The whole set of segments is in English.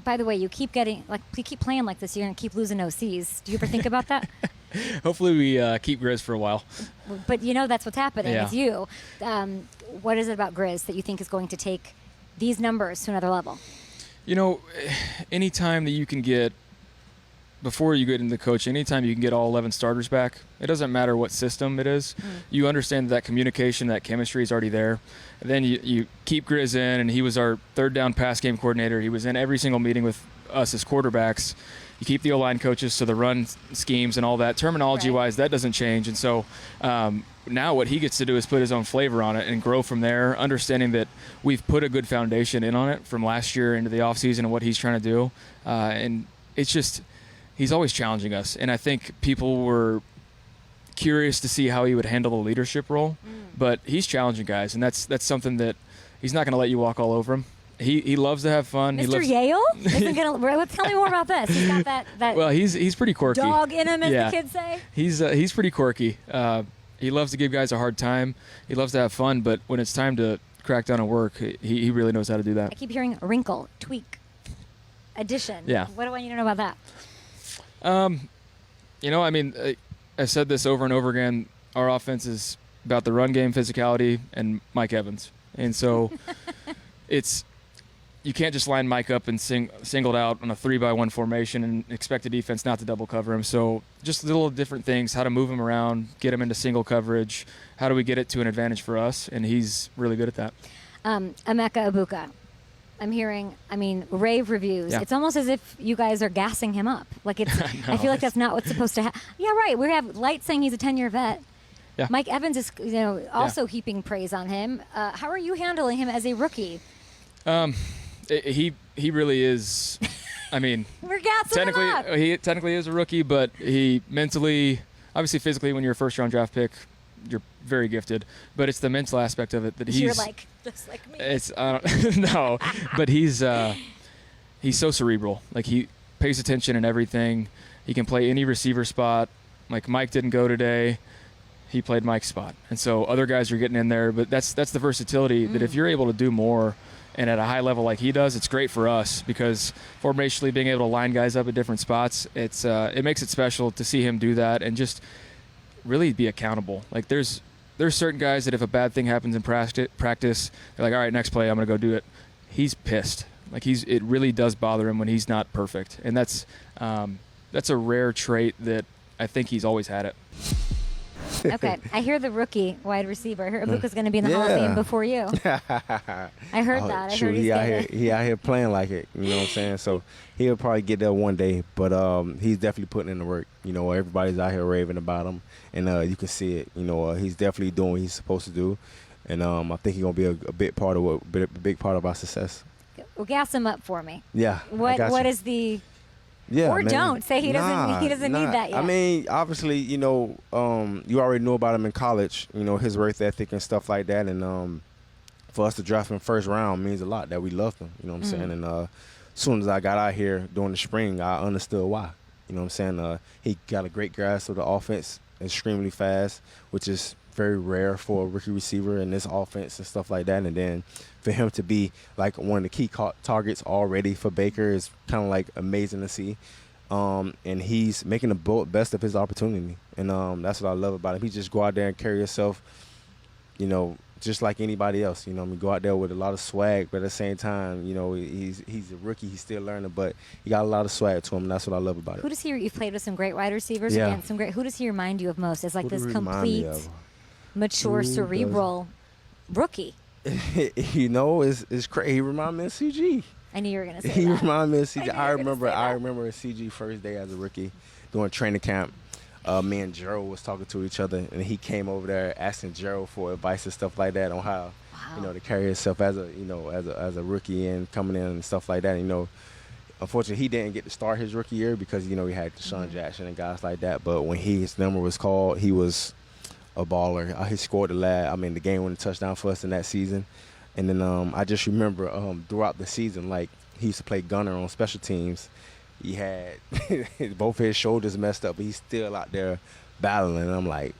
By the way, you keep playing like this, you're going to keep losing OCs. Do you ever think about that? Hopefully we keep Grizz for a while. But that's what's happening. Yeah. It's you. What is it about Grizz that you think is going to take these numbers to another level? Anytime that you can get, before you get into coaching, anytime you can get all 11 starters back, it doesn't matter what system it is. You understand that communication, that chemistry is already there. And then you keep Grizz in, and he was our third down pass game coordinator. He was in every single meeting with us as quarterbacks. You keep the O-line coaches, so the run schemes and all that, terminology-wise, that doesn't change. And so now what he gets to do is put his own flavor on it and grow from there, understanding that we've put a good foundation in on it from last year into the offseason and what he's trying to do. And it's just he's always challenging us. And I think people were curious to see how he would handle the leadership role. But he's challenging guys, and that's something that he's not going to let you walk all over him. He loves to have fun. Mr. Yale isn't gonna. Tell me more about this. He's got that. Well, he's pretty quirky. Dog in him, as the kids say. He's pretty quirky. He loves to give guys a hard time. He loves to have fun, but when it's time to crack down and work, he really knows how to do that. I keep hearing wrinkle, tweak, addition. Yeah. What do I need to know about that? I said this over and over again. Our offense is about the run game, physicality, and Mike Evans, and so you can't just line Mike up and singled out on a 3-by-1 formation and expect the defense not to double cover him. So just little different things, how to move him around, get him into single coverage, how do we get it to an advantage for us, and he's really good at that. Emeka Egbuka. I'm hearing, rave reviews. Yeah. It's almost as if you guys are gassing him up. Like it's. I feel like that's not what's supposed to happen. Yeah, right. We have Light saying he's a 10-year vet. Yeah. Mike Evans is, also heaping praise on him. How are you handling him as a rookie? He really is. We're gassing him up. He technically is a rookie, but he mentally, obviously physically, when you're a first-round draft pick, you're very gifted. But it's the mental aspect of it that he's. You're like just like me. It's no, but he's so cerebral. Like he pays attention in everything. He can play any receiver spot. Like Mike didn't go today. He played Mike's spot, and so other guys are getting in there. But that's the versatility that if you're able to do more. And at a high level like he does, it's great for us because formationally being able to line guys up at different spots, it makes it special to see him do that and just really be accountable. Like there's certain guys that if a bad thing happens in practice, they're like, all right, next play, I'm going to go do it. He's pissed. Like it really does bother him when he's not perfect. And that's a rare trait that I think he's always had it. Okay, I hear the rookie wide receiver. I heard Egbuka's going to be in the Hall of Fame before you. I heard that. I heard he out here playing like it. You know what I'm saying? So he'll probably get there one day, but he's definitely putting in the work. Everybody's out here raving about him, and you can see it. He's definitely doing what he's supposed to do, and I think he's gonna be a big part of our success. Well, gas him up for me. Yeah. What is the? Yeah, or man. Don't say he doesn't need that yet. Obviously, you already know about him in college, his work ethic and stuff like that. And for us to draft him first round means a lot that we loved him, you know what I'm saying? And as soon as I got out here during the spring, I understood why. You know what I'm saying? He got a great grasp of the offense, extremely fast, which is very rare for a rookie receiver in this offense and stuff like that. And then for him to be like one of the key targets already for Baker is kind of like amazing to see. And he's making the best of his opportunity. And that's what I love about him. He just go out there and carry himself, just like anybody else. Go out there with a lot of swag, but at the same time, he's a rookie. He's still learning, but he got a lot of swag to him. And that's what I love about it. You've played with some great wide receivers against some great. Who does he remind you of most? As like this complete, mature, cerebral rookie. It's crazy. He reminds me of CG. I knew you were gonna say he that. He reminds me of CG. I remember CG first day as a rookie doing training camp. Me and Gerald was talking to each other, and he came over there asking Gerald for advice and stuff like that on how to carry himself as a rookie and coming in and stuff like that. Unfortunately, he didn't get to start his rookie year because he had Deshaun Jackson and guys like that. But when his number was called, he was a baller. He scored the game-winning touchdown for us in that season. And then I just remember throughout the season, like he used to play gunner on special teams. He had both his shoulders messed up, but he's still out there battling. And I'm like,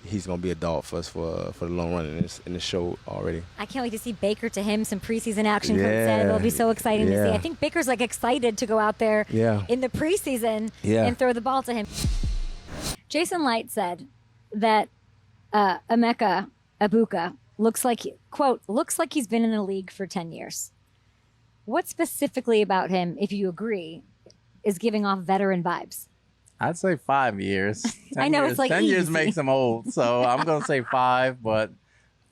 he's gonna be a dog for us for the long run in this show already. I can't wait to see Baker to him some preseason action. Coach said it'll be so exciting to see. I think Baker's like excited to go out there in the preseason and throw the ball to him. Jason Light said that Emeka Egbuka looks like he's been in the league for 10 years. What specifically about him, if you agree, is giving off veteran vibes? I'd say 5 years. I know years, it's like 10 easy. years makes him old, so I'm going to say 5. But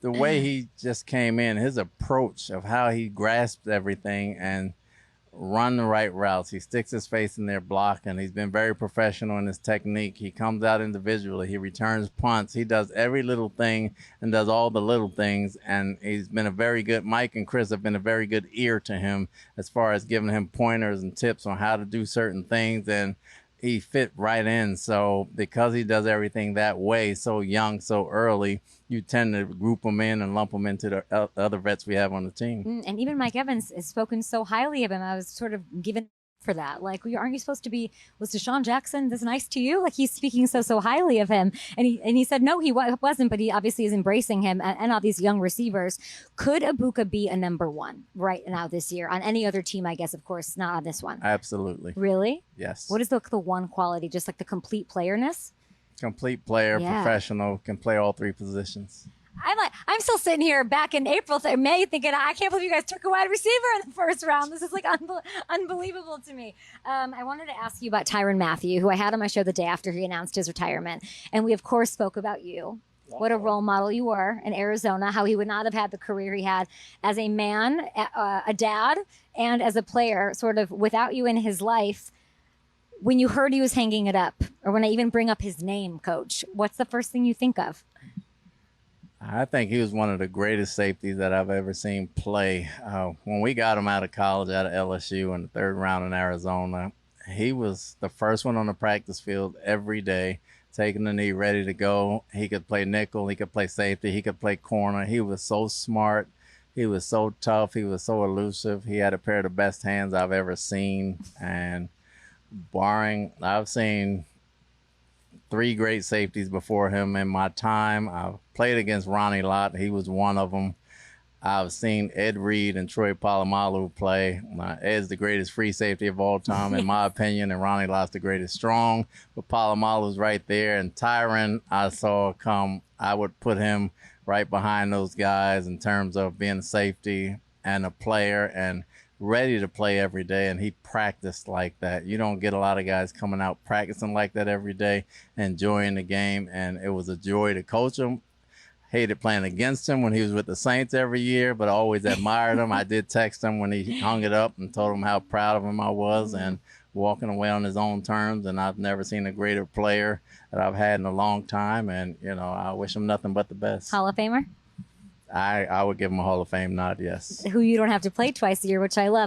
the way he just came in, his approach of how he grasped everything and run the right routes. He sticks his face in there blocking. He's been very professional in his technique. He comes out individually. He returns punts. He does every little thing and does all the little things. And he's been a very good, Mike and Chris have been a very good ear to him as far as giving him pointers and tips on how to do certain things. And he fit right in. So because he does everything that way, so young, so early, you tend to group them in and lump them into the other vets we have on the team. And even Mike Evans has spoken so highly of him. I was sort of given for that. Like, aren't you supposed to be, was Deshaun Jackson this nice to you? Like, he's speaking so highly of him. And he said, no, he wasn't, but he obviously is embracing him and all these young receivers. Could Egbuka be a number 1 right now this year on any other team? I guess, of course, not on this one. Absolutely. Really? Yes. What is the one quality? Just like the complete playerness? Complete player, professional, can play all 3 positions. I'm still sitting here back in May thinking, I can't believe you guys took a wide receiver in the first round. This is like unbelievable to me. I wanted to ask you about Tyrann Mathieu, who I had on my show the day after he announced his retirement. And we, of course, spoke about you. What a role model you were in Arizona, how he would not have had the career he had as a man, a dad, and as a player, sort of without you in his life. When you heard he was hanging it up, or when I even bring up his name, Coach, what's the first thing you think of? I think he was one of the greatest safeties that I've ever seen play. When we got him out of college, out of LSU in the 3rd round in Arizona, he was the first one on the practice field every day, taking the knee, ready to go. He could play nickel. He could play safety. He could play corner. He was so smart. He was so tough. He was so elusive. He had a pair of the best hands I've ever seen. And I've seen 3 great safeties before him in my time. I've played against Ronnie Lott. He was one of them. I've seen Ed Reed and Troy Polamalu play. Ed's the greatest free safety of all time, in my opinion, and Ronnie Lott's the greatest strong. But Polamalu's right there. And Tyrann, I saw come. I would put him right behind those guys in terms of being a safety and a player and ready to play every day, and he practiced like that. You don't get a lot of guys coming out practicing like that every day, enjoying the game, and it was a joy to coach him. Hated playing against him when he was with the Saints every year, but I always admired him. I did text him when he hung it up and told him how proud of him I was, and walking away on his own terms, and I've never seen a greater player that I've had in a long time, and I wish him nothing but the best. Hall of Famer? I would give him a Hall of Fame nod, yes. Who you don't have to play twice a year, which I love.